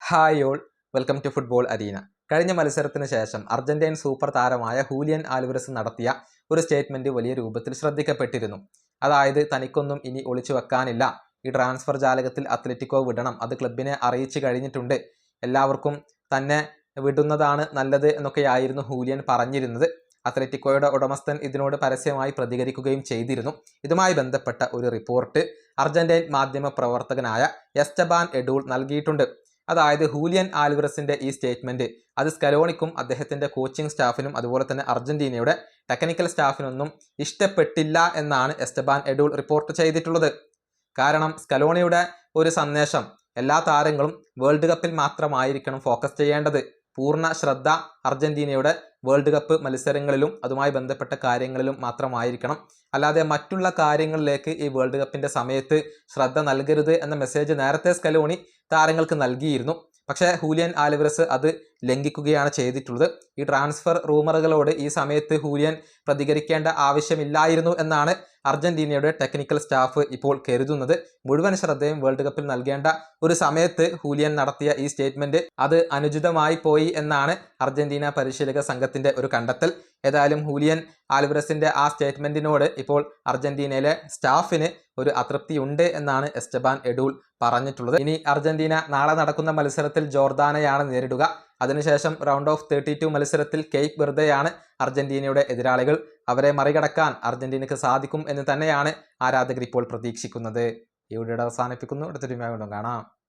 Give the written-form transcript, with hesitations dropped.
Hi all, welcome to football arena. കഴിഞ്ഞ മത്സരത്തിന് ശേഷം അർജന്റീൻ സൂപ്പർ താരമായ ഹൂലിയൻ ആൽവരസ് നടത്തിയ ഒരു സ്റ്റേറ്റ്മെന്റ് വലിയ രൂപത്തിൽ ശ്രദ്ധിക്കപ്പെട്ടിരുന്നു. അതായത് തനിക്കൊന്നും ഇനി ഒളിച്ചു വെക്കാനില്ല, ഈ ട്രാൻസ്ഫർ ജാലകത്തിൽ അത്ലറ്റിക്കോ വിടണം, അത് ക്ലബിനെ അറിയിച്ചു കഴിഞ്ഞിട്ടുണ്ട്, എല്ലാവർക്കും തന്നെ വിടുന്നതാണ് നല്ലത് എന്നൊക്കെയായിരുന്നു ഹൂലിയൻ പറഞ്ഞിരുന്നത്. അത്ലറ്റിക്കോയുടെ ഉടമസ്ഥൻ ഇതിനോട് പരസ്യമായി പ്രതികരിക്കുകയും ചെയ്തിരുന്നു. ഇതുമായി ബന്ധപ്പെട്ട ഒരു റിപ്പോർട്ട് അർജന്റീൻ മാധ്യമ പ്രവർത്തകനായ എസ്റ്റബാൻ എഡൂൾ നൽകിയിട്ടുണ്ട്. അതായത് ഹൂലിയൻ ആൽവരസിന്റെ ഈ സ്റ്റേറ്റ്മെന്റ് അത് സ്കലോണിക്കും അദ്ദേഹത്തിന്റെ കോച്ചിങ് സ്റ്റാഫിനും അതുപോലെ തന്നെ അർജന്റീനയുടെ ടെക്നിക്കൽ സ്റ്റാഫിനൊന്നും ഇഷ്ടപ്പെട്ടില്ല എന്നാണ് എസ്റ്റബാൻ എഡൂൾ റിപ്പോർട്ട് ചെയ്തിട്ടുള്ളത്. കാരണം സ്കലോണിയുടെ ഒരു സന്ദേശം എല്ലാ താരങ്ങളും വേൾഡ് കപ്പിൽ മാത്രമായിരിക്കണം ഫോക്കസ് ചെയ്യേണ്ടത്, പൂർണ്ണ ശ്രദ്ധ അർജന്റീനയുടെ വേൾഡ് കപ്പ് മത്സരങ്ങളിലും അതുമായി ബന്ധപ്പെട്ട കാര്യങ്ങളിലും മാത്രമായിരിക്കണം, അല്ലാതെ മറ്റുള്ള കാര്യങ്ങളിലേക്ക് ഈ വേൾഡ് കപ്പിന്റെ സമയത്ത് ശ്രദ്ധ നൽകരുത് എന്ന മെസ്സേജ് നേരത്തെ സ്കലോണി താരങ്ങൾക്ക് നൽകിയിരുന്നു. പക്ഷേ ഹൂലിയൻ ആൽവരസ് അത് ലംഘിക്കുകയാണ് ചെയ്തിട്ടുള്ളത്. ഈ ട്രാൻസ്ഫർ റൂമറുകളോട് ഈ സമയത്ത് ഹൂലിയൻ പ്രതികരിക്കേണ്ട ആവശ്യമില്ലായിരുന്നു എന്നാണ് അർജന്റീനയുടെ ടെക്നിക്കൽ സ്റ്റാഫ് ഇപ്പോൾ കരുതുന്നത്. മുഴുവൻ ശ്രദ്ധയും വേൾഡ് കപ്പിൽ നൽകേണ്ട ഒരു സമയത്ത് ഹൂലിയൻ നടത്തിയ ഈ സ്റ്റേറ്റ്മെന്റ് അത് അനുചിതമായി പോയി എന്നാണ് അർജന്റീന പരിശീലക സംഘത്തിന്റെ ഒരു കണ്ടെത്തൽ. ഏതായാലും ഹൂലിയൻ ആൽവരസിന്റെ ആ സ്റ്റേറ്റ്മെന്റിനോട് ഇപ്പോൾ അർജന്റീനയിലെ സ്റ്റാഫിന് ഒരു അതൃപ്തിയുണ്ട് എന്നാണ് എസ്റ്റബാൻ എഡൂൾ പറഞ്ഞിട്ടുള്ളത്. ഇനി അർജന്റീന നാളെ നടക്കുന്ന മത്സരത്തിൽ ജോർദാനയാണ് നേരിടുക. അതിനുശേഷം റൗണ്ട് ഓഫ് 32 മത്സരത്തിൽ കേപ്പ് വെർദെയാണ് അർജന്റീനയുടെ എതിരാളികൾ. അവരെ മറികടക്കാൻ അർജന്റീനയ്ക്ക് സാധിക്കും എന്ന് തന്നെയാണ് ആരാധകർ ഇപ്പോൾ പ്രതീക്ഷിക്കുന്നത്. ഈ വീഡിയോ അവസാനിപ്പിക്കുന്നു. അടുത്തൊരു വീഡിയോ കാണാം.